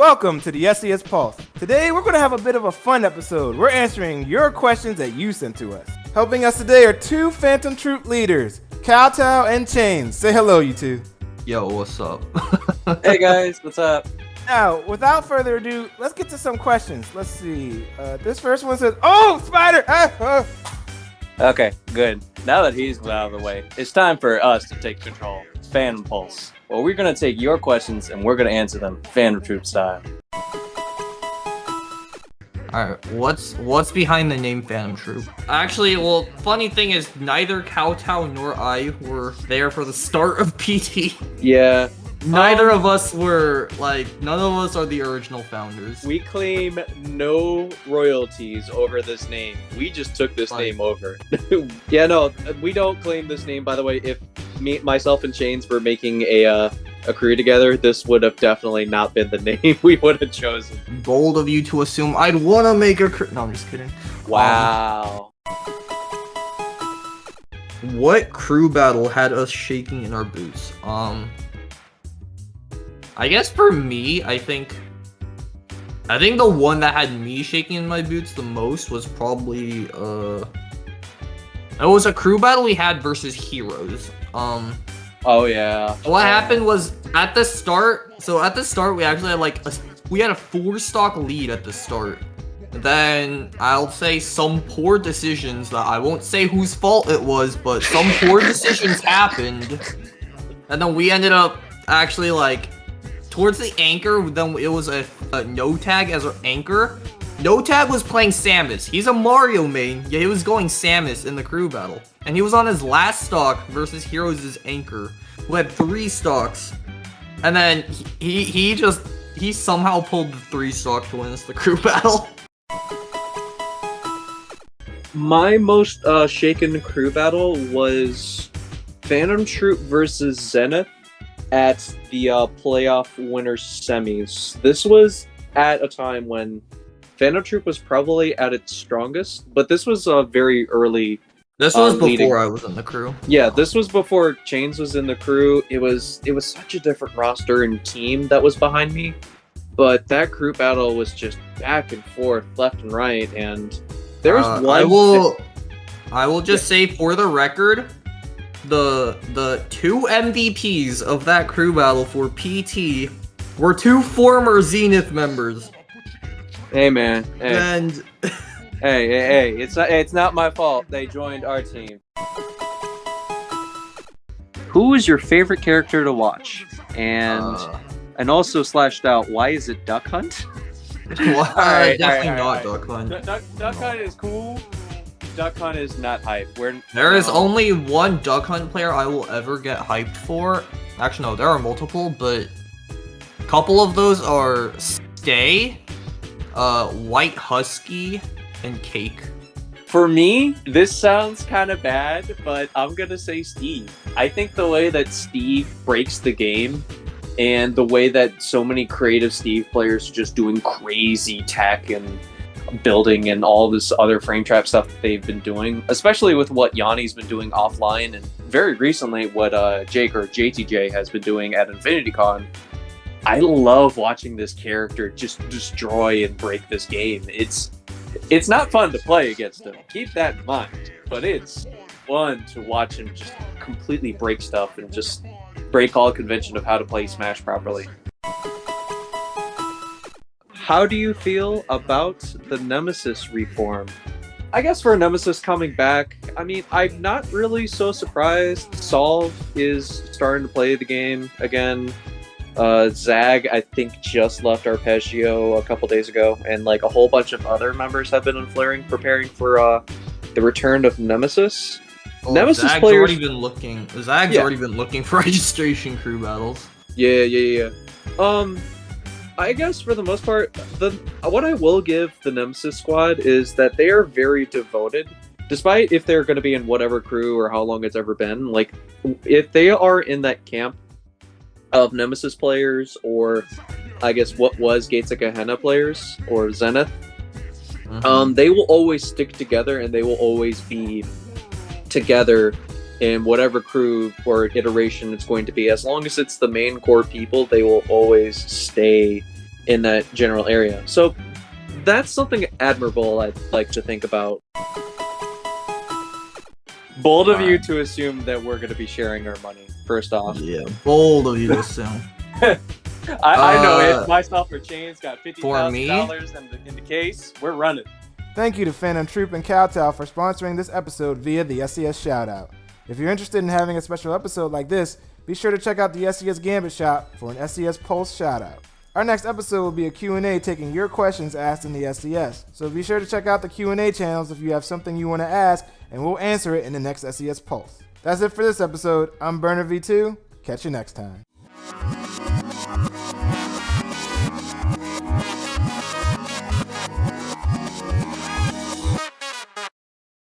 Welcome to the SCS Pulse. Today we're going to have a bit of a fun episode. We're answering your questions that you sent to us. Helping us today are two Phantom Troupe leaders, Shoutout and Chains. Say hello, you two. Yo, what's up? Hey guys, what's up? Now, without further ado, let's get to some questions. Let's see. This first one says, "Oh, spider!" Okay, good. Now that he's out of the way, it's time for us to take control. Phantom Pulse. Well, we're gonna take your questions and we're gonna answer them Phantom Troupe style. Alright, what's behind the name Phantom Troupe? Actually, well, funny thing is neither Kowtow nor I were there for the start of PT. Yeah. Neither of us were, none of us are the original founders. We claim no royalties over this name. We just took this name over. Yeah, no, we don't claim this name, by the way. If myself and Chains were making a crew together, this would have definitely not been the name we would have chosen. Bold of you to assume I'd want to make a crew. No, I'm just kidding. Wow. What crew battle had us shaking in our boots? I guess for me, I think the one that had me shaking in my boots the most was probably it was a crew battle we had versus Heroes. Oh yeah. What happened was at the start we actually had we had a 4-stock lead at the start. Then I'll say some poor decisions that I won't say whose fault it was, but some poor decisions happened. And then we ended up actually towards the anchor, then it was a no tag as our anchor. No tag was playing Samus. He's a Mario main, yet he was going Samus in the crew battle. And he was on his last stock versus Heroes' anchor, who had 3 stocks. And then he somehow pulled the 3 stock to win us the crew battle. My most shaken crew battle was Phantom Troupe versus Zenith at the playoff winners semis. This was at a time when Phantom Troupe was probably at its strongest, but this was very early. This was before I was in the crew. Yeah, this was before Chains was in the crew. It was such a different roster and team that was behind me, but that crew battle was just back and forth, left and right, and there was one. I will just say for the record, the 2 MVPs of that crew battle for PT were 2 former Zenith members. Hey man, hey. And hey, it's not my fault. They joined our team. Who is your favorite character to watch? And also slashed out, why is it Duck Hunt? Definitely not Duck Hunt. Duck Hunt is cool. Duck Hunt is not hype. There is only one Duck Hunt player I will ever get hyped for. Actually, no, there are multiple, but a couple of those are Stay, White Husky, and Cake. For me, this sounds kind of bad, but I'm gonna say Steve. I think the way that Steve breaks the game, and the way that so many creative Steve players are just doing crazy tech and building and all this other frame trap stuff that they've been doing, especially with what Yanni's been doing offline, and very recently what Jake or JTJ has been doing at InfinityCon. I love watching this character just destroy and break this game. It's not fun to play against him, keep that in mind, but it's fun to watch him just completely break stuff and just break all convention of how to play Smash properly. How do you feel about the Nemesis reform? I guess for Nemesis coming back, I mean, I'm not really so surprised. Solve is starting to play the game again. Zag, I think, just left Arpeggio a couple days ago, and a whole bunch of other members have been on Flaring, preparing for the return of Nemesis. Nemesis Zag's players already been looking. Zag's already been looking for registration crew battles. Yeah. I guess for the most part, what I will give the Nemesis squad is that they are very devoted. Despite if they're going to be in whatever crew or how long it's ever been, if they are in that camp of Nemesis players, or I guess what was Gates of Gehenna players, or Zenith, they will always stick together and they will always be together in whatever crew or iteration it's going to be. As long as it's the main core people, they will always stay in that general area. So that's something admirable I'd like to think about. Bold of you to assume that we're going to be sharing our money, first off. Yeah, bold of you to assume. I know it. Myself or Chain's got $50,000 in the case. We're running. Thank you to Phantom Troupe and Kowtow for sponsoring this episode via the SCS Shoutout. If you're interested in having a special episode like this, be sure to check out the SCS Gambit Shop for an SCS Pulse Shoutout. Our next episode will be a Q&A taking your questions asked in the SCS. So be sure to check out the Q&A channels if you have something you want to ask, and we'll answer it in the next SCS Pulse. That's it for this episode. I'm Burner V2. Catch you next time.